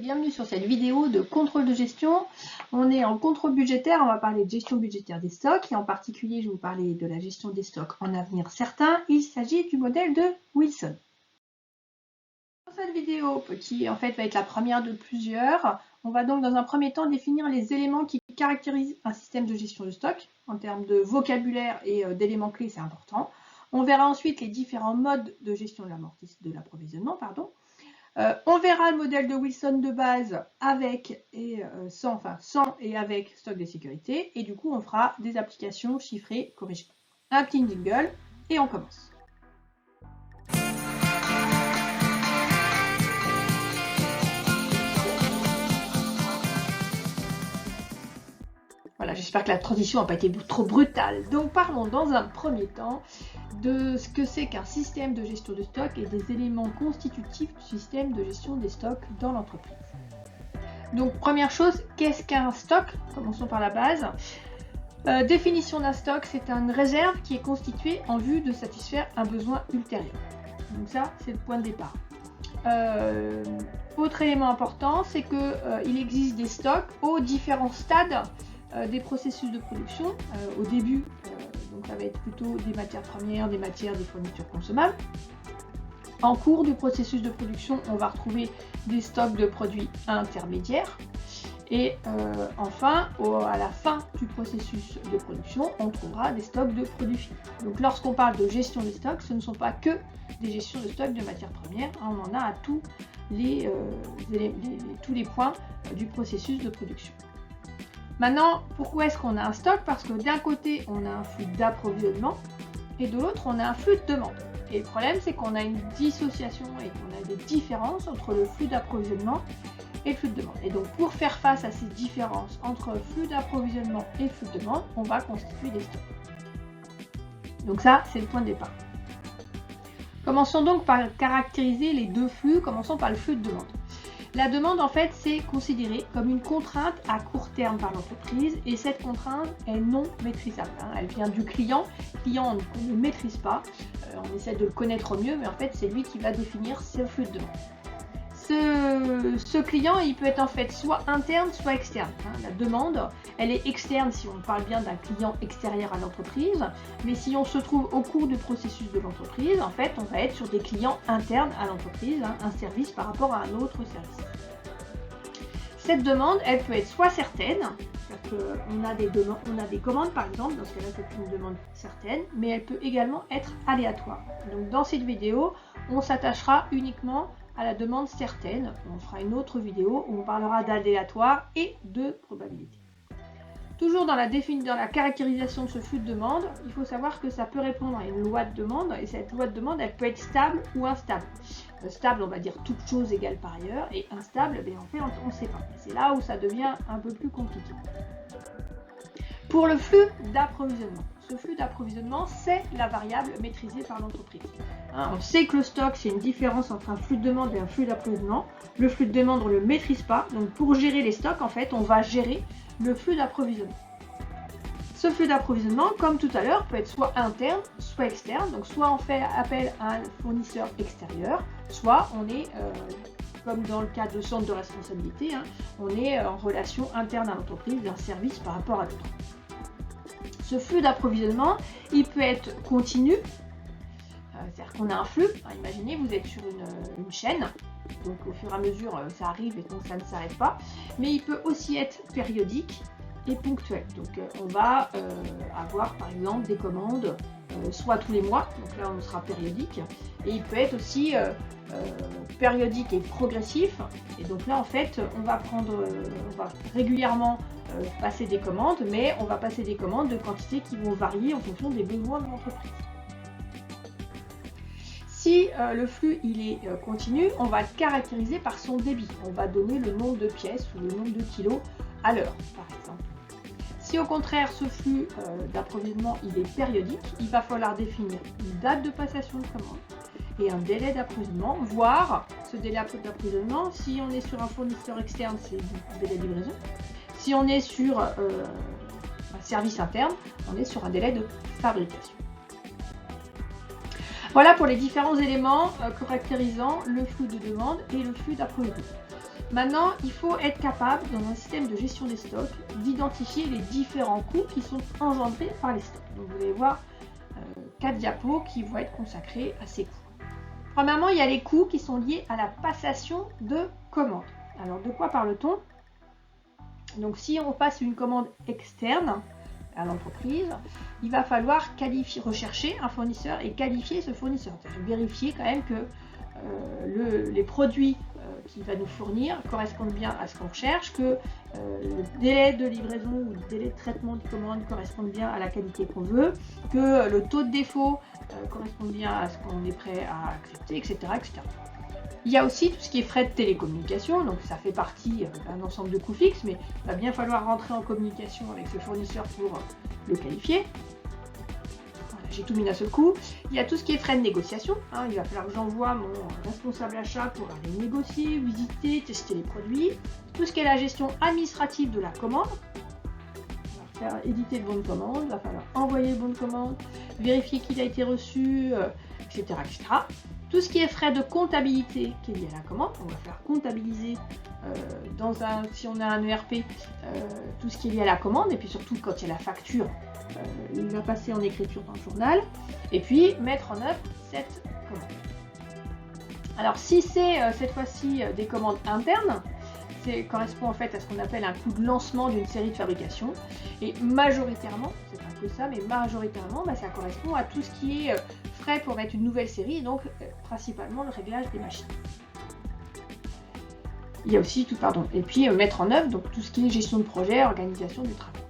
bienvenue sur cette vidéo de contrôle de gestion. On est en contrôle budgétaire, on va parler de gestion budgétaire des stocks et en particulier je vais vous parler de la gestion des stocks en avenir certain. Il s'agit du modèle de Wilson. Dans cette vidéo, qui en fait va être la première de plusieurs, on va donc dans un premier temps définir les éléments qui caractérisent un système de gestion de stock en termes de vocabulaire et d'éléments clés, c'est important. On verra ensuite les différents modes de gestion de l'approvisionnement, on verra le modèle de Wilson de base avec et sans et avec stock de sécurité. Et du coup, on fera des applications chiffrées corrigées. Un petit jingle et on commence. Voilà, j'espère que la transition n'a pas été trop brutale. Donc parlons dans un premier temps de ce que c'est qu'un système de gestion de stock et des éléments constitutifs du système de gestion des stocks dans l'entreprise. Donc première chose, qu'est-ce qu'un stock? Commençons par la base. Définition d'un stock, c'est une réserve qui est constituée en vue de satisfaire un besoin ultérieur. Donc ça, c'est le point de départ. Autre élément important, c'est qu'il existe des stocks aux différents stades des processus de production. Au début, donc ça va être plutôt des matières premières, des fournitures consommables. En cours du processus de production, on va retrouver des stocks de produits intermédiaires. Et enfin, à la fin du processus de production, on trouvera des stocks de produits finis. Donc lorsqu'on parle de gestion des stocks, ce ne sont pas que des gestions de stocks de matières premières, on en a à tous les points du processus de production. Maintenant, pourquoi est-ce qu'on a un stock? Parce que d'un côté, on a un flux d'approvisionnement et de l'autre, on a un flux de demande. Et le problème, c'est qu'on a une dissociation et qu'on a des différences entre le flux d'approvisionnement et le flux de demande. Et donc, pour faire face à ces différences entre flux d'approvisionnement et flux de demande, on va constituer des stocks. Donc ça, c'est le point de départ. Commençons donc par caractériser les deux flux. Commençons par le flux de demande. La demande, en fait, c'est considéré comme une contrainte à court terme par l'entreprise et cette contrainte est non maîtrisable. Elle vient du client. Le client ne maîtrise pas. On essaie de le connaître au mieux, mais en fait, c'est lui qui va définir ce flux de demande. Ce client, il peut être en fait soit interne, soit externe. La demande, elle est externe si on parle bien d'un client extérieur à l'entreprise, mais si on se trouve au cours du processus de l'entreprise, en fait, on va être sur des clients internes à l'entreprise, un service par rapport à un autre service. Cette demande, elle peut être soit certaine, c'est-à-dire qu'on a des commandes par exemple, dans ce cas-là c'est une demande certaine, mais elle peut également être aléatoire. Donc dans cette vidéo, on s'attachera uniquement à la demande certaine. On fera une autre vidéo où on parlera d'aléatoire et de probabilité. Toujours dans la caractérisation de ce flux de demande, il faut savoir que ça peut répondre à une loi de demande et cette loi de demande, elle peut être stable ou instable. Stable, on va dire toutes choses égales par ailleurs, et instable, en fait, on ne sait pas. C'est là où ça devient un peu plus compliqué. Pour le flux d'approvisionnement. Ce flux d'approvisionnement, c'est la variable maîtrisée par l'entreprise. On sait que le stock, c'est une différence entre un flux de demande et un flux d'approvisionnement. Le flux de demande, on ne le maîtrise pas. Donc pour gérer les stocks, en fait, on va gérer le flux d'approvisionnement. Ce flux d'approvisionnement, comme tout à l'heure, peut être soit interne, soit externe. Donc soit on fait appel à un fournisseur extérieur, soit on est, comme dans le cas de centre de responsabilité, on est en relation interne à l'entreprise d'un service par rapport à l'autre. Ce flux d'approvisionnement, il peut être continu, c'est-à-dire qu'on a un flux. Imaginez, vous êtes sur une chaîne, donc au fur et à mesure, ça arrive et donc ça ne s'arrête pas. Mais il peut aussi être périodique et ponctuel. Donc on va avoir par exemple des commandes soit tous les mois, donc là on sera périodique, et il peut être aussi périodique et progressif. Et donc là en fait, on va régulièrement passer des commandes, mais on va passer des commandes de quantités qui vont varier en fonction des besoins de l'entreprise. Si le flux il est continu, on va le caractériser par son débit. On va donner le nombre de pièces ou le nombre de kilos à l'heure, par exemple. Si au contraire ce flux d'approvisionnement il est périodique, il va falloir définir une date de passation de commande et un délai d'approvisionnement, voire ce délai d'approvisionnement, si on est sur un fournisseur externe, c'est du délai de livraison. Si on est sur un service interne, on est sur un délai de fabrication. Voilà pour les différents éléments caractérisant le flux de demande et le flux d'approvisionnement. Maintenant, il faut être capable, dans un système de gestion des stocks, d'identifier les différents coûts qui sont engendrés par les stocks. Donc vous allez voir 4 diapos qui vont être consacrés à ces coûts. Premièrement, il y a les coûts qui sont liés à la passation de commandes. Alors de quoi parle-t-on? Donc si on passe une commande externe à l'entreprise, il va falloir rechercher un fournisseur et qualifier ce fournisseur. Vérifier quand même que les produits qu'il va nous fournir correspondent bien à ce qu'on recherche, que le délai de livraison ou le délai de traitement de commande correspondent bien à la qualité qu'on veut, que le taux de défaut corresponde bien à ce qu'on est prêt à accepter, etc., etc. Il y a aussi tout ce qui est frais de télécommunication, donc ça fait partie d'un ensemble de coûts fixes, mais il va bien falloir rentrer en communication avec ce fournisseur pour le qualifier. Voilà, j'ai tout mis d'un seul coup. Il y a tout ce qui est frais de négociation, hein, il va falloir que j'envoie mon responsable achat pour aller négocier, visiter, tester les produits. Tout ce qui est la gestion administrative de la commande, il va falloir éditer le bon de commande, il va falloir envoyer le bon de commande, vérifier qu'il a été reçu, etc., etc. Tout ce qui est frais de comptabilité qui est lié à la commande, on va faire comptabiliser si on a un ERP, tout ce qui est lié à la commande, et puis surtout quand il y a la facture, il va passer en écriture dans le journal, et puis mettre en œuvre cette commande. Alors si c'est cette fois-ci des commandes internes, ça correspond en fait à ce qu'on appelle un coût de lancement d'une série de fabrication, et majoritairement, c'est pas que ça, mais majoritairement, ça correspond à tout ce qui est frais pour mettre une nouvelle série, et donc principalement le réglage des machines. Il y a aussi et puis mettre en œuvre donc tout ce qui est gestion de projet, organisation du travail.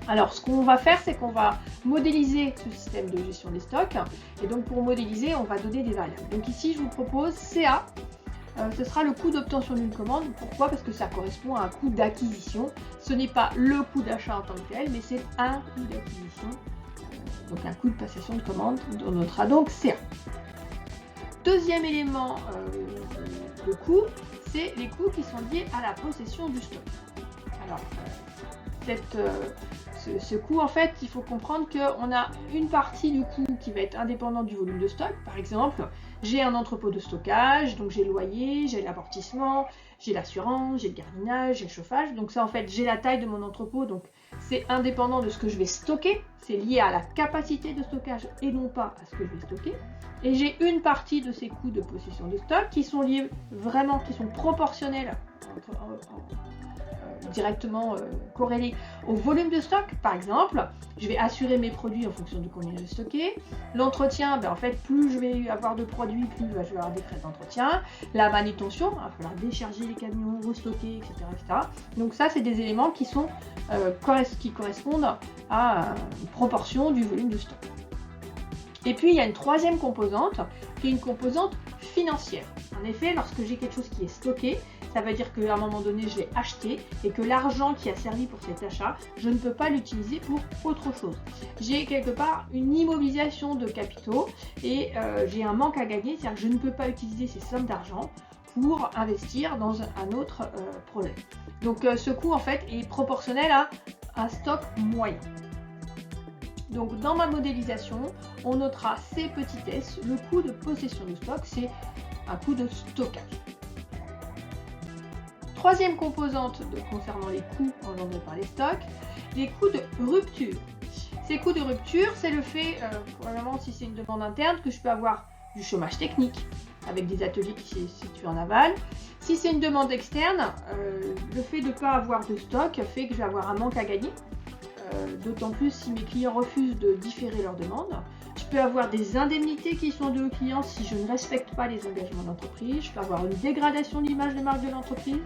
Alors ce qu'on va faire, c'est qu'on va modéliser ce système de gestion des stocks, et donc pour modéliser, on va donner des variables. Donc ici, je vous propose CA. Ce sera le coût d'obtention d'une commande. Pourquoi? Parce que ça correspond à un coût d'acquisition. Ce n'est pas le coût d'achat en tant que tel, mais c'est un coût d'acquisition. Donc un coût de passation de commande. On notera donc CA. Deuxième élément de coût, c'est les coûts qui sont liés à la possession du stock. Alors, ce coût, en fait, il faut comprendre qu'on a une partie du coût qui va être indépendante du volume de stock. Par exemple, j'ai un entrepôt de stockage, donc j'ai le loyer, j'ai l'amortissement, j'ai l'assurance, j'ai le gardiennage, j'ai le chauffage. Donc ça, en fait, j'ai la taille de mon entrepôt, donc c'est indépendant de ce que je vais stocker. C'est lié à la capacité de stockage et non pas à ce que je vais stocker. Et j'ai une partie de ces coûts de possession de stock qui sont liés vraiment, qui sont proportionnels directement corrélé au volume de stock. Par exemple, je vais assurer mes produits en fonction de combien j'ai stocké. L'entretien, en fait, plus je vais avoir de produits, plus je vais avoir des frais d'entretien. La manutention, il va falloir décharger les camions, restocker, etc., etc. Donc ça, c'est des éléments qui correspondent à une proportion du volume de stock. Et puis, il y a une troisième composante, qui est une composante financière. En effet, lorsque j'ai quelque chose qui est stocké, ça veut dire qu'à un moment donné, je l'ai acheté et que l'argent qui a servi pour cet achat, je ne peux pas l'utiliser pour autre chose. J'ai quelque part une immobilisation de capitaux et j'ai un manque à gagner, c'est-à-dire que je ne peux pas utiliser ces sommes d'argent pour investir dans un autre projet. Donc ce coût, en fait, est proportionnel à un stock moyen. Donc dans ma modélisation, on notera ces petits s, le coût de possession de stock, c'est un coût de stockage. Troisième composante concernant les coûts engendrés par les stocks, les coûts de rupture. Ces coûts de rupture, c'est le fait, probablement si c'est une demande interne, que je peux avoir du chômage technique, avec des ateliers qui se situent en aval. Si c'est une demande externe, le fait de ne pas avoir de stock fait que je vais avoir un manque à gagner. D'autant plus si mes clients refusent de différer leurs demandes. Je peux avoir des indemnités qui sont dues aux clients si je ne respecte pas les engagements d'entreprise. Je peux avoir une dégradation de l'image de marque de l'entreprise.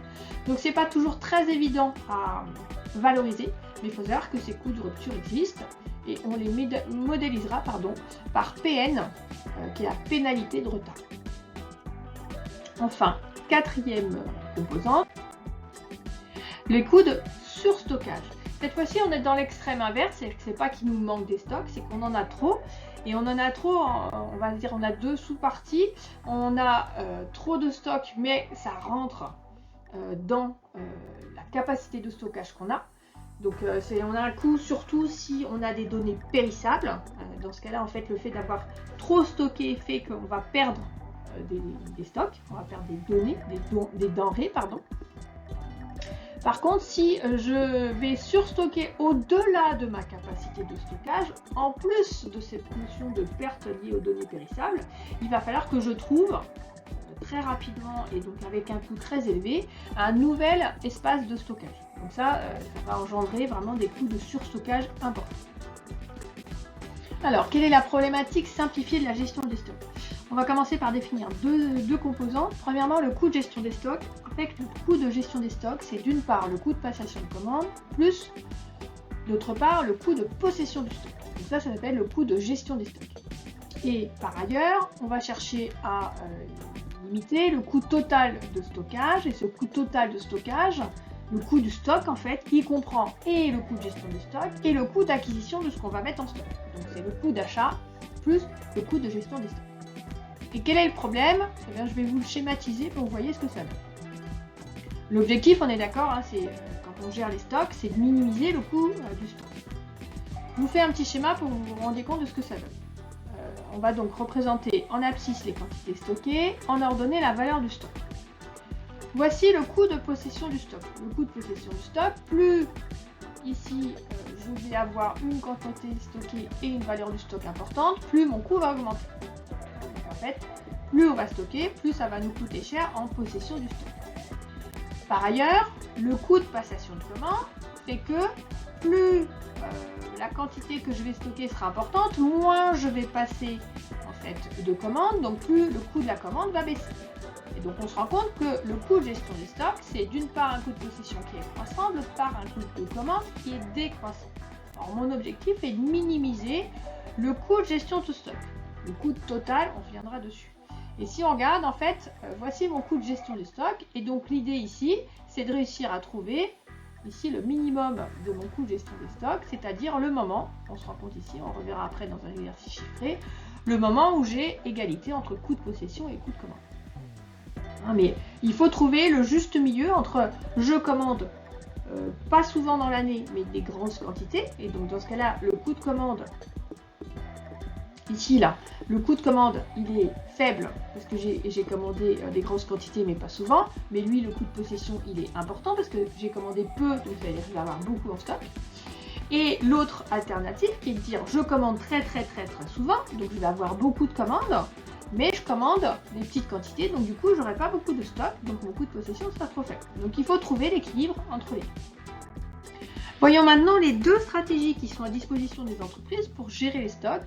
Donc c'est pas toujours très évident à valoriser, mais il faut savoir que ces coûts de rupture existent et on les modélisera par PN, qui est la pénalité de retard. Enfin, quatrième composante, les coûts de surstockage. Cette fois-ci, on est dans l'extrême inverse, c'est pas qu'il nous manque des stocks, c'est qu'on en a trop. Et on en a trop, on va dire, on a deux sous-parties. On a trop de stocks, mais ça rentre dans la capacité de stockage qu'on a. Donc on a un coût surtout si on a des données périssables. Dans ce cas-là, en fait, le fait d'avoir trop stocké fait qu'on va perdre des stocks, on va perdre des données, des denrées, pardon. Par contre, si je vais surstocker au-delà de ma capacité de stockage, en plus de cette notion de perte liée aux données périssables, il va falloir que je trouve très rapidement et donc avec un coût très élevé, un nouvel espace de stockage. Donc ça va engendrer vraiment des coûts de surstockage importants. Alors, quelle est la problématique simplifiée de la gestion des stocks? On va commencer par définir deux composantes. Premièrement, le coût de gestion des stocks. En fait, le coût de gestion des stocks, c'est d'une part le coût de passation de commande, plus d'autre part le coût de possession du stock. Donc ça s'appelle le coût de gestion des stocks. Et par ailleurs, on va chercher à limiter le coût total de stockage. Et ce coût total de stockage, le coût du stock en fait, qui comprend et le coût de gestion du stock et le coût d'acquisition de ce qu'on va mettre en stock. Donc c'est le coût d'achat plus le coût de gestion des stocks. Et quel est le problème? Eh bien, je vais vous le schématiser pour que vous voyez ce que ça donne. L'objectif, on est d'accord, hein, c'est quand on gère les stocks, c'est de minimiser le coût du stock. Je vous fais un petit schéma pour que vous vous rendiez compte de ce que ça donne. On va donc représenter en abscisse les quantités stockées, en ordonnée la valeur du stock. Voici le coût de possession du stock. Le coût de possession du stock, plus ici je vais avoir une quantité stockée et une valeur du stock importante, plus mon coût va augmenter. En fait, plus on va stocker, plus ça va nous coûter cher en possession du stock. Par ailleurs, le coût de passation de commande fait que plus la quantité que je vais stocker sera importante, moins je vais passer en fait de commandes, donc plus le coût de la commande va baisser. Et donc on se rend compte que le coût de gestion des stocks, c'est d'une part un coût de possession qui est croissant, d'autre part un coût de commande qui est décroissant. Alors mon objectif est de minimiser le coût de gestion de stock. Le coût total, on reviendra dessus. Et si on regarde, en fait, voici mon coût de gestion du stock. Et donc l'idée ici, c'est de réussir à trouver ici le minimum de mon coût de gestion des stocks, c'est-à-dire le moment, on se rend compte ici, on reverra après dans un exercice chiffré, le moment où j'ai égalité entre coût de possession et coût de commande. Mais il faut trouver le juste milieu entre je commande pas souvent dans l'année, mais des grandes quantités. Et donc dans ce cas-là, le coût de commande, ici là, le coût de commande il est faible parce que j'ai commandé des grosses quantités mais pas souvent, mais lui le coût de possession il est important parce que j'ai commandé peu, donc je vais avoir beaucoup en stock. Et l'autre alternative qui est de dire je commande très souvent, donc je vais avoir beaucoup de commandes, mais je commande des petites quantités, donc du coup j'aurai pas beaucoup de stock, donc mon coût de possession sera trop faible. Donc il faut trouver l'équilibre entre les deux. Voyons maintenant les deux stratégies qui sont à disposition des entreprises pour gérer les stocks.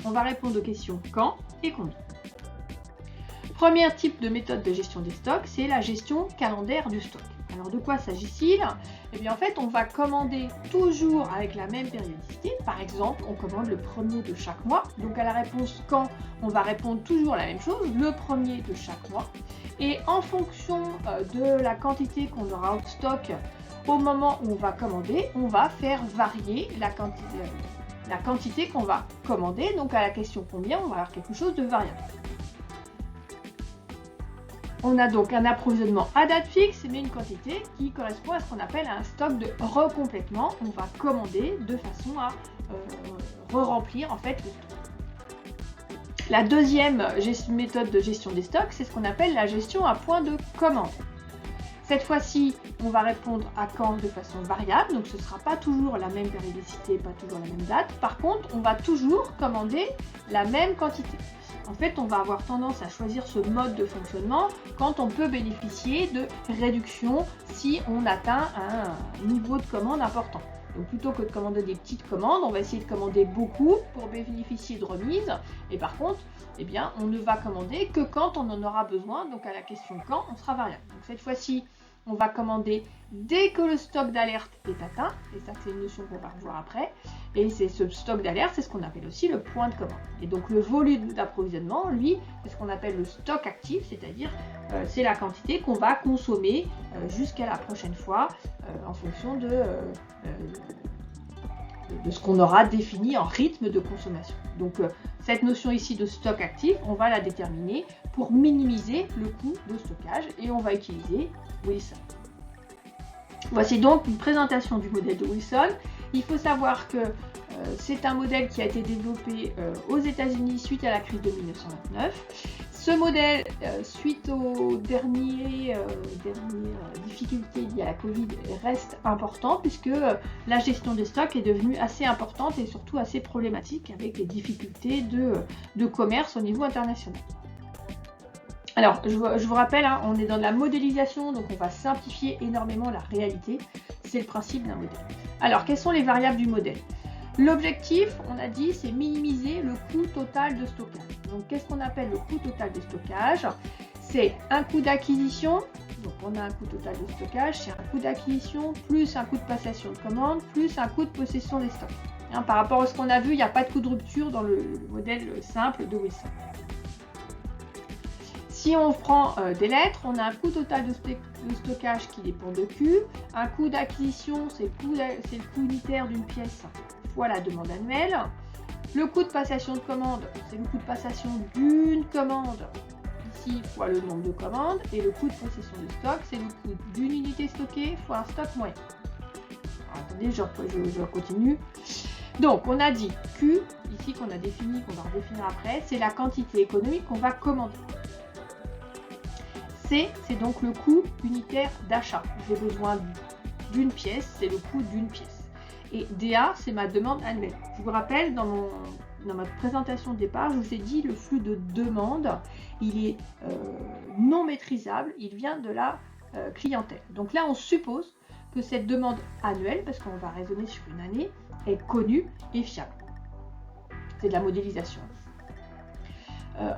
On va répondre aux questions quand et combien. Premier type de méthode de gestion des stocks, c'est la gestion calendaire du stock. Alors de quoi s'agit-il? Eh bien en fait on va commander toujours avec la même périodicité. Par exemple on commande le premier de chaque mois. Donc à la réponse quand, on va répondre toujours la même chose, le premier de chaque mois. Et en fonction de la quantité qu'on aura en stock au moment où on va commander, on va faire varier la quantité qu'on va commander. Donc à la question combien, on va avoir quelque chose de variable. On a donc un approvisionnement à date fixe, mais une quantité qui correspond à ce qu'on appelle un stock de recomplètement. On va commander de façon à re-remplir en fait le stock. La deuxième méthode de gestion des stocks, c'est ce qu'on appelle la gestion à point de commande. Cette fois-ci, on va répondre à quand de façon variable, donc ce ne sera pas toujours la même périodicité, pas toujours la même date. Par contre, on va toujours commander la même quantité. En fait, on va avoir tendance à choisir ce mode de fonctionnement quand on peut bénéficier de réduction si on atteint un niveau de commande important. Donc plutôt que de commander des petites commandes, on va essayer de commander beaucoup pour bénéficier de remises. Et par contre, eh bien, on ne va commander que quand on en aura besoin. Donc à la question quand, on sera variable. Donc cette fois-ci, on va commander dès que le stock d'alerte est atteint. Et ça, c'est une notion qu'on va revoir après. Et c'est ce stock d'alerte, c'est ce qu'on appelle aussi le point de commande. Et donc le volume d'approvisionnement, lui, c'est ce qu'on appelle le stock actif, c'est-à-dire c'est la quantité qu'on va consommer jusqu'à la prochaine fois en fonction de ce qu'on aura défini en rythme de consommation. Donc cette notion ici de stock actif, on va la déterminer pour minimiser le coût de stockage et on va utiliser Wilson. Voici donc une présentation du modèle de Wilson. Il faut savoir que c'est un modèle qui a été développé aux États-Unis suite à la crise de 1929. Ce modèle, suite aux dernières difficultés liées à la Covid, reste important puisque la gestion des stocks est devenue assez importante et surtout assez problématique avec les difficultés de commerce au niveau international. Alors, je vous rappelle, hein, on est dans de la modélisation, donc on va simplifier énormément la réalité. C'est le principe d'un modèle. Alors, quelles sont les variables du modèle? L'objectif, on a dit, c'est minimiser le coût total de stockage. Donc, qu'est-ce qu'on appelle le coût total de stockage? C'est un coût d'acquisition, donc on a un coût total de stockage, c'est un coût d'acquisition plus un coût de passation de commande plus un coût de possession des stocks. Hein, par rapport à ce qu'on a vu, il n'y a pas de coût de rupture dans le modèle simple de Wilson. Si on prend des lettres, on a un coût total de stockage qui dépend de Q, un coût d'acquisition, c'est le coût unitaire d'une pièce fois la demande annuelle, le coût de passation de commande, c'est le coût de passation d'une commande, ici fois le nombre de commandes, et le coût de possession de stock, c'est le coût d'une unité stockée fois un stock moyen. Alors, attendez, je continue. Donc, on a dit Q, ici qu'on a défini, qu'on va redéfinir après, c'est la quantité économique qu'on va commander. C, c'est donc le coût unitaire d'achat. J'ai besoin d'une pièce, c'est le coût d'une pièce. Et DA, c'est ma demande annuelle. Je vous rappelle, dans ma présentation de départ, je vous ai dit le flux de demande, il est non maîtrisable, il vient de la clientèle. Donc là, on suppose que cette demande annuelle, parce qu'on va raisonner sur une année, est connue et fiable. C'est de la modélisation.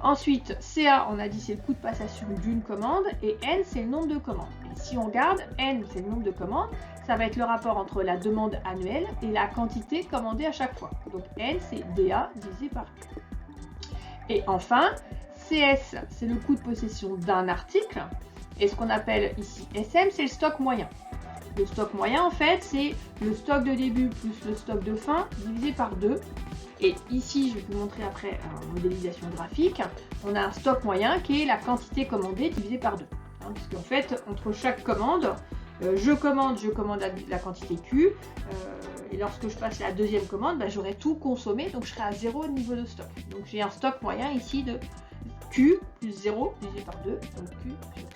Ensuite, CA, on a dit c'est le coût de passation d'une commande et N, c'est le nombre de commandes. Et si on regarde, N, c'est le nombre de commandes, ça va être le rapport entre la demande annuelle et la quantité commandée à chaque fois. Donc N, c'est DA divisé par Q. Et enfin, CS, c'est le coût de possession d'un article. Et ce qu'on appelle ici SM, c'est le stock moyen. Le stock moyen, en fait, c'est le stock de début plus le stock de fin divisé par 2. Et ici, je vais vous montrer après en modélisation graphique, on a un stock moyen qui est la quantité commandée divisée par 2. Hein, parce qu'en fait, entre chaque commande, je commande la quantité Q, et lorsque je passe la deuxième commande, j'aurai tout consommé, donc je serai à 0 niveau de stock. Donc j'ai un stock moyen ici de Q plus 0 divisé par 2, donc Q sur 2.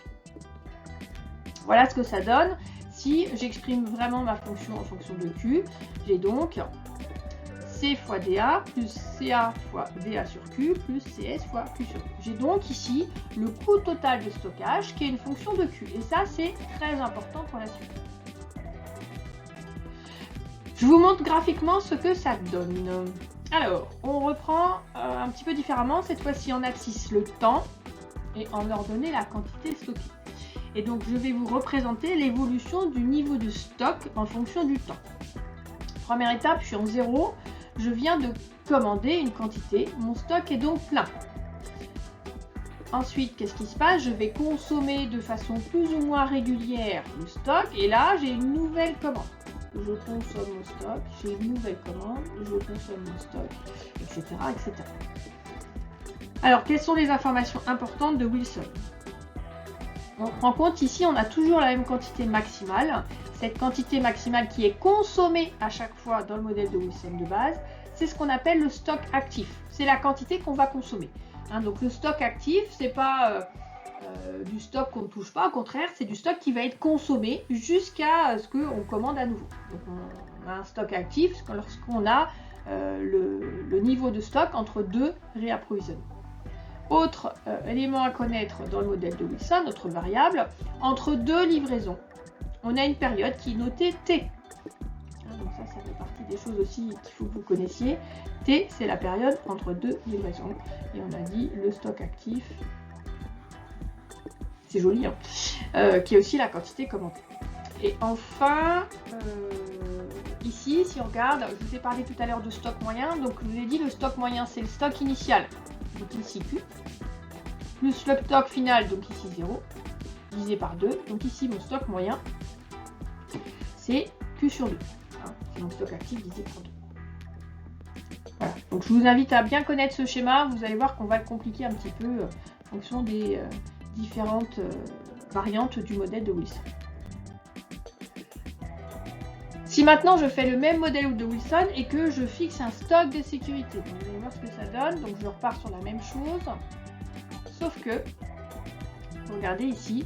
Voilà ce que ça donne. Si j'exprime vraiment ma fonction en fonction de Q, j'ai donc C fois DA plus CA fois DA sur Q plus CS fois Q sur Q. J'ai donc ici le coût total de stockage qui est une fonction de Q. Et ça, c'est très important pour la suite. Je vous montre graphiquement ce que ça donne. Alors, on reprend un petit peu différemment, cette fois-ci en abscisse le temps et en ordonnée la quantité stockée. Et donc, je vais vous représenter l'évolution du niveau de stock en fonction du temps. Première étape, je suis en 0. Je viens de commander une quantité, mon stock est donc plein. Ensuite, qu'est-ce qui se passe? Je vais consommer de façon plus ou moins régulière le stock et là, j'ai une nouvelle commande. Je consomme mon stock, j'ai une nouvelle commande, je consomme mon stock, etc., etc. Alors, quelles sont les informations importantes de Wilson? On prend compte ici, on a toujours la même quantité maximale. Cette quantité maximale qui est consommée à chaque fois dans le modèle de Wilson de base, c'est ce qu'on appelle le stock actif. C'est la quantité qu'on va consommer. Hein, donc le stock actif, c'est pas du stock qu'on ne touche pas, au contraire, c'est du stock qui va être consommé jusqu'à ce qu'on commande à nouveau. Donc on a un stock actif lorsqu'on a le niveau de stock entre deux réapprovisionnements. Autre élément à connaître dans le modèle de Wilson, notre variable, entre deux livraisons, on a une période qui est notée T. Donc ça fait partie des choses aussi qu'il faut que vous connaissiez. T, c'est la période entre deux livraisons. Et on a dit le stock actif, c'est joli, hein, qui est aussi la quantité commandée. Et enfin, ici, si on regarde, je vous ai parlé tout à l'heure de stock moyen. Donc je vous ai dit le stock moyen, c'est le stock initial, donc ici Q, plus le stock final, donc ici 0, divisé par 2. Donc ici, mon stock moyen, c'est Q sur 2. Hein, c'est mon stock actif divisé par 2. Voilà. Donc je vous invite à bien connaître ce schéma. Vous allez voir qu'on va le compliquer un petit peu en fonction des différentes variantes du modèle de Wilson. Si maintenant je fais le même modèle de Wilson et que je fixe un stock de sécurité, donc vous allez voir ce que ça donne. Donc je repars sur la même chose. Sauf que, regardez ici,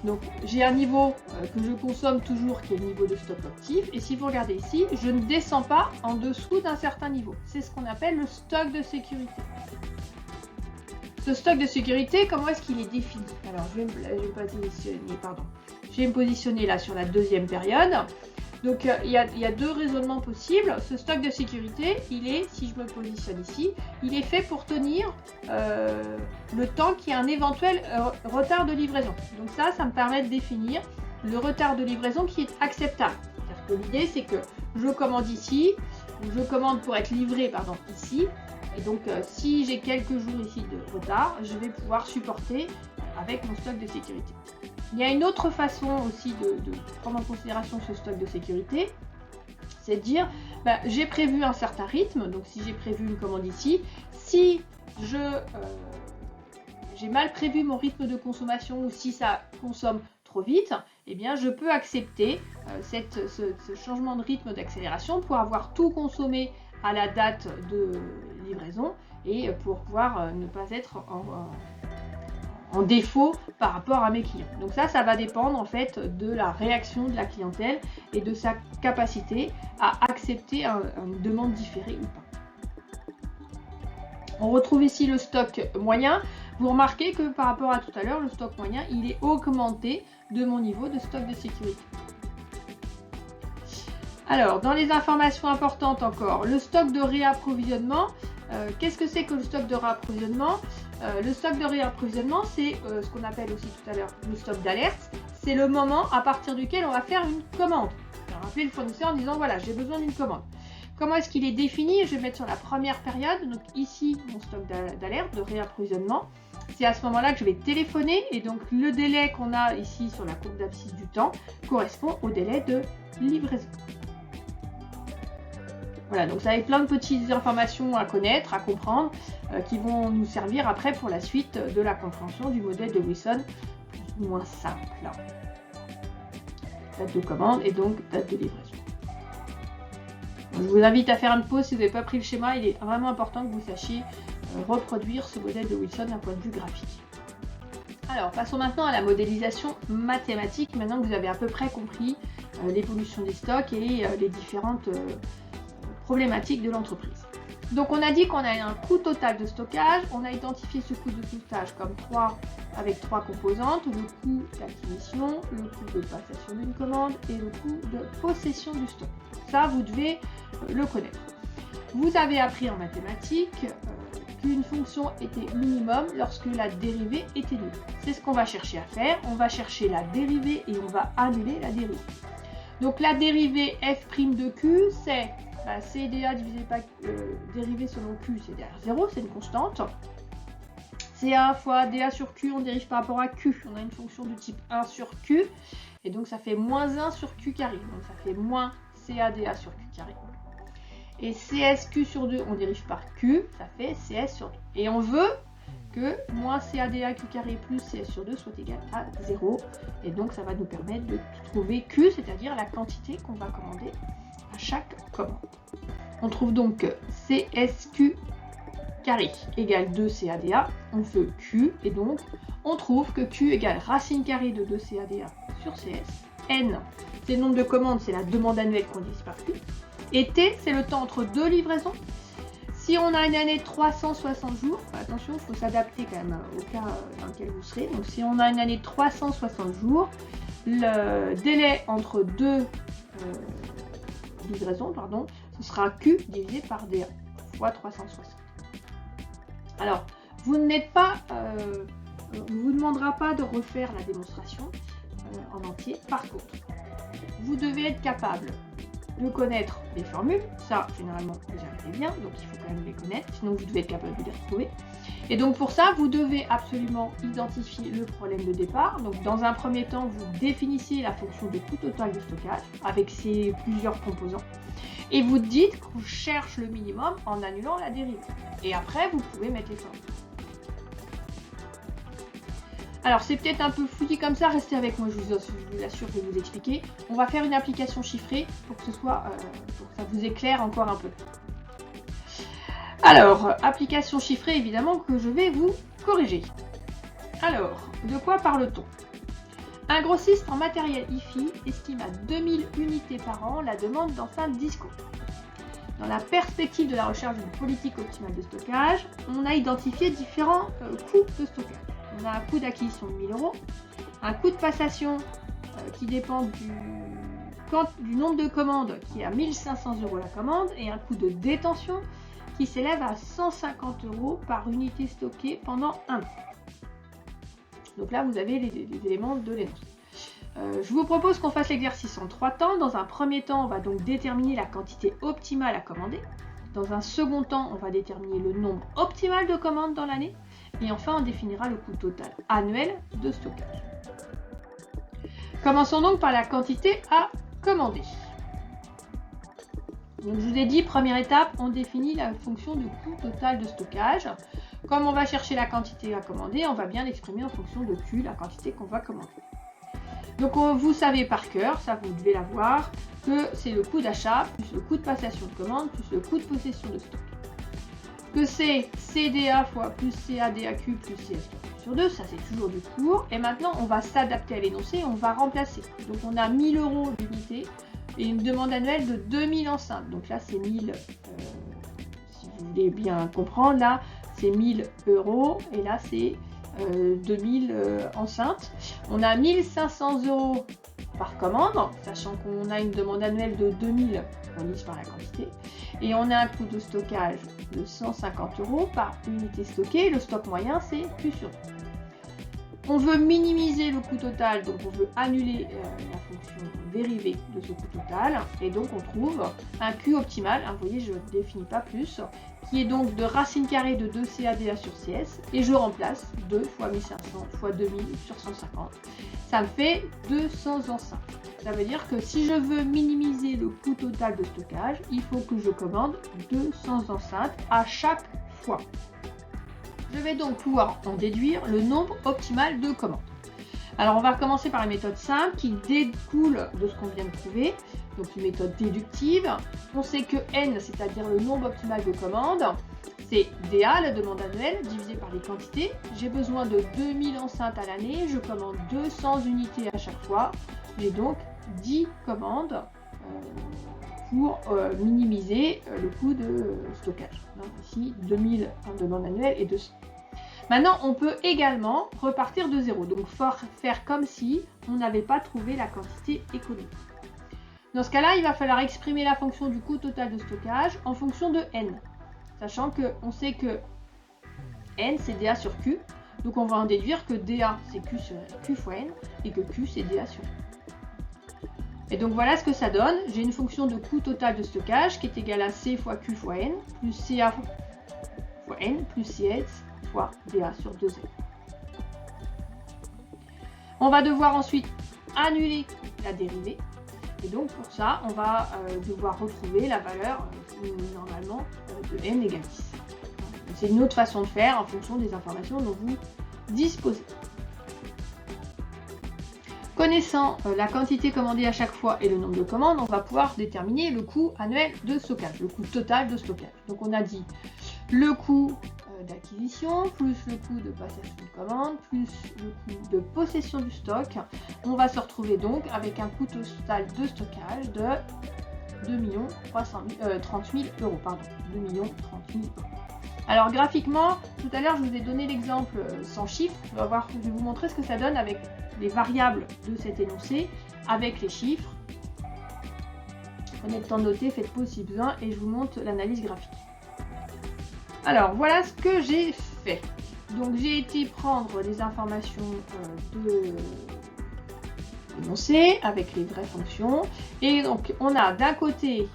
donc j'ai un niveau que je consomme toujours qui est le niveau de stock actif. Et si vous regardez ici, je ne descends pas en dessous d'un certain niveau. C'est ce qu'on appelle le stock de sécurité. Ce stock de sécurité, comment est-ce qu'il est défini? Alors je vais me positionner là sur la deuxième période. Donc il y a deux raisonnements possibles. Ce stock de sécurité, il est, si je me positionne ici, il est fait pour tenir le temps qu'il y a un éventuel retard de livraison. Donc ça me permet de définir le retard de livraison qui est acceptable. C'est-à-dire que l'idée, c'est que je commande ici, je commande pour être livré, ici. Et donc si j'ai quelques jours ici de retard, je vais pouvoir supporter avec mon stock de sécurité. Il y a une autre façon aussi de prendre en considération ce stock de sécurité, c'est de dire, j'ai prévu un certain rythme, donc si j'ai prévu une commande ici, si j'ai mal prévu mon rythme de consommation ou si ça consomme trop vite, eh bien je peux accepter ce changement de rythme d'accélération pour avoir tout consommé à la date de livraison et pour pouvoir ne pas être en défaut par rapport à mes clients. Donc ça va dépendre en fait de la réaction de la clientèle et de sa capacité à accepter une demande différée ou pas. On retrouve ici le stock moyen. Vous remarquez que par rapport à tout à l'heure, le stock moyen, il est augmenté de mon niveau de stock de sécurité. Alors, dans les informations importantes encore, le stock de réapprovisionnement. Qu'est-ce que c'est que le stock de réapprovisionnement? Le stock de réapprovisionnement, c'est ce qu'on appelle aussi tout à l'heure le stock d'alerte. C'est le moment à partir duquel on va faire une commande. On va rappeler le fournisseur en disant voilà, j'ai besoin d'une commande. Comment est-ce qu'il est défini? Je vais mettre sur la première période. Donc ici, mon stock d'alerte, de réapprovisionnement. C'est à ce moment-là que je vais téléphoner. Et donc le délai qu'on a ici sur la courbe d'abscisse du temps correspond au délai de livraison. Voilà, donc ça a plein de petites informations à connaître, à comprendre, qui vont nous servir après pour la suite de la compréhension du modèle de Wilson, plus ou moins simple. Date de commande et donc date de livraison. Donc, je vous invite à faire une pause si vous n'avez pas pris le schéma. Il est vraiment important que vous sachiez reproduire ce modèle de Wilson d'un point de vue graphique. Alors, passons maintenant à la modélisation mathématique, maintenant que vous avez à peu près compris l'évolution des stocks et les différentes problématiques de l'entreprise. Donc on a dit qu'on a un coût total de stockage, on a identifié ce coût de stockage comme avec trois composantes, le coût d'acquisition, le coût de passation d'une commande et le coût de possession du stock. Ça, vous devez le connaître. Vous avez appris en mathématiques qu'une fonction était minimum lorsque la dérivée était nulle. C'est ce qu'on va chercher à faire, on va chercher la dérivée et on va annuler la dérivée. Donc la dérivée f' de q, c'est CDA divisé par dérivée selon Q, c'est derrière 0, c'est une constante. CA fois DA sur Q, on dérive par rapport à Q. On a une fonction du type 1 sur Q. Et donc ça fait moins 1 sur Q carré. Donc ça fait moins CADA sur Q carré. Et CSQ sur 2, on dérive par Q, ça fait CS sur 2. Et on veut que moins CADA Q carré plus CS sur 2 soit égal à 0. Et donc ça va nous permettre de trouver Q, c'est-à-dire la quantité qu'on va commander à chaque commande. On trouve donc CSQ carré égale 2 CADA, on veut Q, et donc on trouve que Q égale racine carrée de 2 CADA sur CS. N, c'est le nombre de commandes, c'est la demande annuelle qu'on divise par Q. Et T, c'est le temps entre deux livraisons. Si on a une année de 360 jours, attention, il faut s'adapter quand même au cas dans lequel vous serez. Donc si on a une année de 360 jours, le délai entre deux livraisons, ce sera Q divisé par DA fois 360. Alors, vous n'êtes pas, on ne vous demandera pas de refaire la démonstration en entier. Par contre, vous devez être capable de connaître les formules. Ça, généralement, vous y arrivez bien, donc il faut quand même les connaître, sinon vous devez être capable de les retrouver. Et donc pour ça, vous devez absolument identifier le problème de départ. Donc dans un premier temps, vous définissez la fonction de coût total de stockage avec ses plusieurs composants. Et vous dites qu'on cherche le minimum en annulant la dérivée. Et après, vous pouvez mettre les formules. Alors c'est peut-être un peu fouillis comme ça, restez avec moi, je vous assure, je vais vous expliquer. On va faire une application chiffrée pour que ce soit, pour que ça vous éclaire encore un peu. Alors, application chiffrée évidemment que je vais vous corriger. Alors, de quoi parle-t-on? Un grossiste en matériel IFI estime à 2000 unités par an la demande d'enceintes Disco. Dans la perspective de la recherche d'une politique optimale de stockage, on a identifié différents coûts de stockage. On a un coût d'acquisition de 1000 €, un coût de passation qui dépend du nombre de commandes qui est à 1500 € la commande et un coût de détention qui s'élève à 150 € par unité stockée pendant un an. Donc là, vous avez les éléments de l'énoncé. Je vous propose qu'on fasse l'exercice en 3 temps. Dans un premier temps, on va donc déterminer la quantité optimale à commander. Dans un second temps, on va déterminer le nombre optimal de commandes dans l'année. Et enfin, on définira le coût total annuel de stockage. Commençons donc par la quantité à commander. Donc, je vous ai dit, première étape, on définit la fonction du coût total de stockage. Comme on va chercher la quantité à commander, on va bien l'exprimer en fonction de Q, la quantité qu'on va commander. Donc vous savez par cœur, ça vous devez l'avoir, que c'est le coût d'achat plus le coût de passation de commande plus le coût de possession de stock. Que c'est CDA fois plus CADAQ plus CSQ sur 2, ça c'est toujours du cours. Et maintenant on va s'adapter à l'énoncé, on va remplacer. Donc on a 1000 € d'unité et une demande annuelle de 2000 enceintes. Donc là c'est 1000, si vous voulez bien comprendre, là c'est 1000 € et là c'est 2000 enceintes. On a 1500 € par commande, sachant qu'on a une demande annuelle de 2000, on lise par la quantité, et on a un coût de stockage de 150 € par unité stockée. Le stock moyen, c'est Q sur 2. On veut minimiser le coût total, donc on veut annuler la fonction dérivée de ce coût total, et donc on trouve un Q optimal, vous voyez, je ne définis pas plus, qui est donc de racine carrée de 2CADA sur CS, et je remplace 2 fois 1500 fois 2000 sur 150. Ça me fait 200 enceintes. Ça veut dire que si je veux minimiser le coût total de stockage, il faut que je commande 200 enceintes à chaque fois. Je vais donc pouvoir en déduire le nombre optimal de commandes. Alors on va commencer par une méthode simple qui découle de ce qu'on vient de trouver, donc une méthode déductive. On sait que N, c'est-à-dire le nombre optimal de commandes, c'est DA, la demande annuelle, divisé par les quantités. J'ai besoin de 2000 enceintes à l'année, je commande 200 unités à chaque fois. J'ai donc 10 commandes pour minimiser le coût de stockage. Donc ici, 2000 en demande annuelle et 200. Maintenant, on peut également repartir de zéro, donc faire comme si on n'avait pas trouvé la quantité économique. Dans ce cas-là, il va falloir exprimer la fonction du coût total de stockage en fonction de N, sachant qu'on sait que N, c'est DA sur Q, donc on va en déduire que DA, c'est Q fois N, et que Q, c'est DA sur N. Et donc voilà ce que ça donne. J'ai une fonction de coût total de stockage qui est égale à C fois Q fois N, plus CA fois N, plus CS fois DA sur 2N. On va devoir ensuite annuler la dérivée. Et donc pour ça, on va devoir retrouver la valeur normalement de N égale 10. C'est une autre façon de faire en fonction des informations dont vous disposez. Connaissant la quantité commandée à chaque fois et le nombre de commandes, on va pouvoir déterminer le coût annuel de stockage, le coût total de stockage. Donc on a dit le coût d'acquisition, plus le coût de passation de commande, plus le coût de possession du stock. On va se retrouver donc avec un coût total de stockage de 2 30 000 €. Pardon, 2 30 000 €. Alors graphiquement, tout à l'heure je vous ai donné l'exemple sans chiffres. Je vais vous montrer ce que ça donne avec les variables de cet énoncé, avec les chiffres. Prenez le temps de noter, faites pause si besoin et je vous montre l'analyse graphique. Alors voilà ce que j'ai fait. Donc j'ai été prendre les informations de l'énoncé avec les vraies fonctions. Et donc on a d'un côté,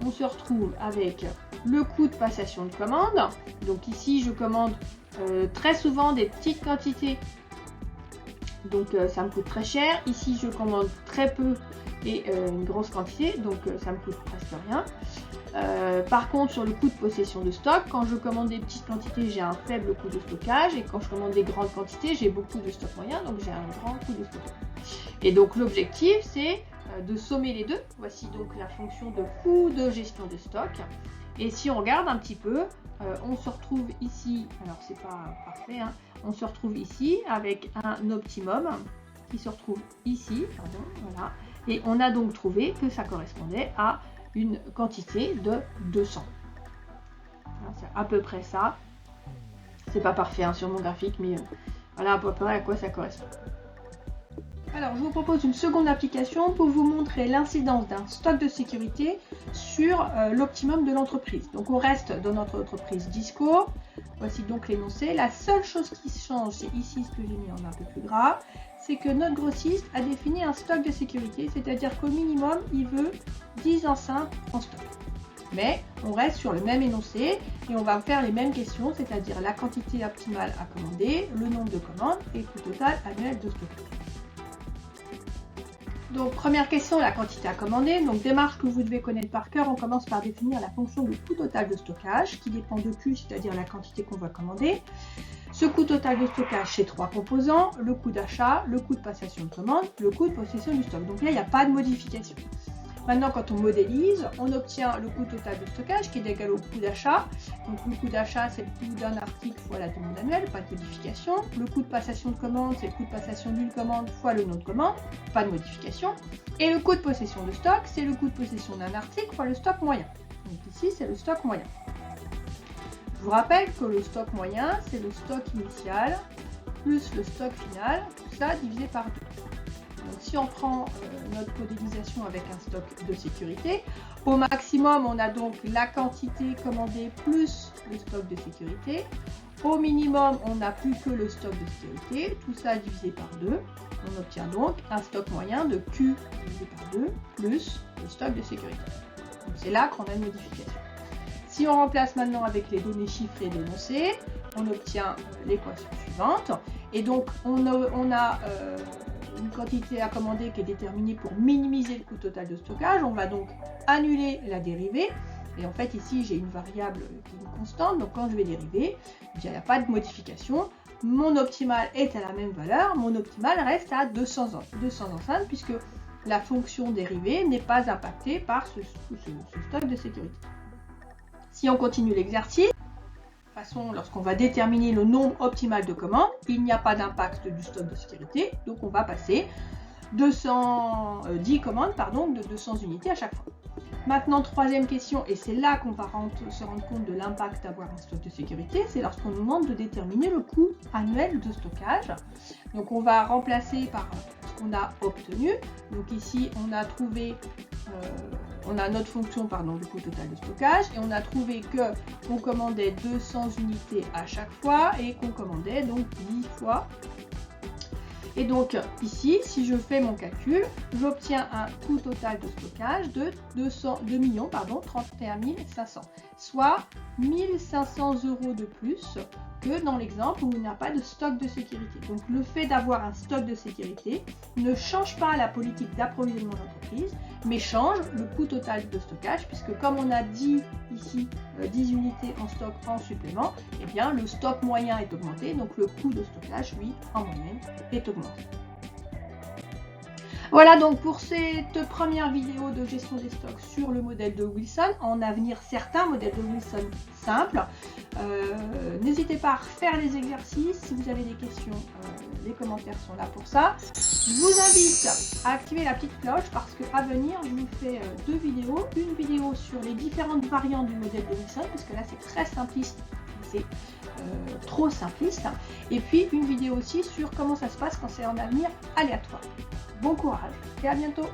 on se retrouve avec le coût de passation de commande. Donc ici je commande très souvent des petites quantités. Donc ça me coûte très cher. Ici je commande très peu et une grosse quantité. Donc ça me coûte presque rien. Par contre, sur le coût de possession de stock, quand je commande des petites quantités, j'ai un faible coût de stockage, et quand je commande des grandes quantités, j'ai beaucoup de stock moyen, donc j'ai un grand coût de stockage. Et donc l'objectif, c'est de sommer les deux. Voici donc la fonction de coût de gestion de stock. Et si on regarde un petit peu, on se retrouve ici, alors c'est pas parfait, hein, on se retrouve ici avec un optimum qui se retrouve ici, pardon, voilà, et on a donc trouvé que ça correspondait à une quantité de 200. C'est à peu près ça. C'est pas parfait hein, sur mon graphique, mais voilà à peu près à quoi ça correspond. Alors, je vous propose une seconde application pour vous montrer l'incidence d'un stock de sécurité sur l'optimum de l'entreprise. Donc, on reste dans notre entreprise Disco. Voici donc l'énoncé. La seule chose qui change, c'est ici ce que j'ai mis en un peu plus gras, c'est que notre grossiste a défini un stock de sécurité, c'est-à-dire qu'au minimum, il veut 10 enceintes en stock. Mais on reste sur le même énoncé et on va faire les mêmes questions, c'est-à-dire la quantité optimale à commander, le nombre de commandes et le coût total annuel de stockage. Donc première question, la quantité à commander. Donc démarche que vous devez connaître par cœur, on commence par définir la fonction de coût total de stockage qui dépend de Q, c'est-à-dire la quantité qu'on va commander. Ce coût total de stockage, c'est 3 composants, le coût d'achat, le coût de passation de commande, le coût de possession du stock. Donc là, il n'y a pas de modification. Maintenant, quand on modélise, on obtient le coût total de stockage qui est égal au coût d'achat. Donc le coût d'achat, c'est le coût d'un article fois la demande annuelle, pas de modification. Le coût de passation de commande, c'est le coût de passation d'une commande fois le nom de commande, pas de modification. Et le coût de possession de stock, c'est le coût de possession d'un article fois le stock moyen. Donc ici, c'est le stock moyen. Je vous rappelle que le stock moyen, c'est le stock initial plus le stock final, tout ça divisé par 2. Donc si on prend notre modélisation avec un stock de sécurité, au maximum on a donc la quantité commandée plus le stock de sécurité. Au minimum on n'a plus que le stock de sécurité, tout ça divisé par 2. On obtient donc un stock moyen de Q divisé par 2 plus le stock de sécurité. Donc c'est là qu'on a une modification. Si on remplace maintenant avec les données chiffrées d'énoncé, on obtient l'équation suivante. Et donc on a une quantité à commander qui est déterminée pour minimiser le coût total de stockage. On va donc annuler la dérivée. Et en fait, ici, j'ai une variable qui est une constante. Donc, quand je vais dériver, il n'y a pas de modification. Mon optimal est à la même valeur. Mon optimal reste à 200 enceintes puisque la fonction dérivée n'est pas impactée par ce stock de sécurité. Si on continue l'exercice, de toute façon, lorsqu'on va déterminer le nombre optimal de commandes, il n'y a pas d'impact du stock de sécurité, donc on va passer 10 commandes de 200 unités à chaque fois. Maintenant, troisième question, et c'est là qu'on va se rendre compte de l'impact d'avoir un stock de sécurité, c'est lorsqu'on nous demande de déterminer le coût annuel de stockage. Donc on va remplacer par ce qu'on a obtenu. Donc ici, on a trouvé... on a notre fonction du coût total de stockage et on a trouvé qu'on commandait 200 unités à chaque fois et qu'on commandait donc 10 fois. Et donc ici, si je fais mon calcul, j'obtiens un coût total de stockage de 31 500, soit 1 500 € de plus que dans l'exemple où il n'y a pas de stock de sécurité. Donc le fait d'avoir un stock de sécurité ne change pas la politique d'approvisionnement de l'entreprise, mais change le coût total de stockage, puisque comme on a dit ici 10 unités en stock en supplément, eh bien le stock moyen est augmenté, donc le coût de stockage, lui, en moyenne, est augmenté. Voilà donc pour cette première vidéo de gestion des stocks sur le modèle de Wilson. En avenir, certains modèles de Wilson simples. N'hésitez pas à refaire les exercices. Si vous avez des questions, les commentaires sont là pour ça. Je vous invite à activer la petite cloche parce qu'à venir, je vous fais 2 vidéos. Une vidéo sur les différentes variantes du modèle de Wilson, parce que là c'est très simpliste, c'est trop simpliste. Et puis une vidéo aussi sur comment ça se passe quand c'est en avenir aléatoire. Bon courage et à bientôt!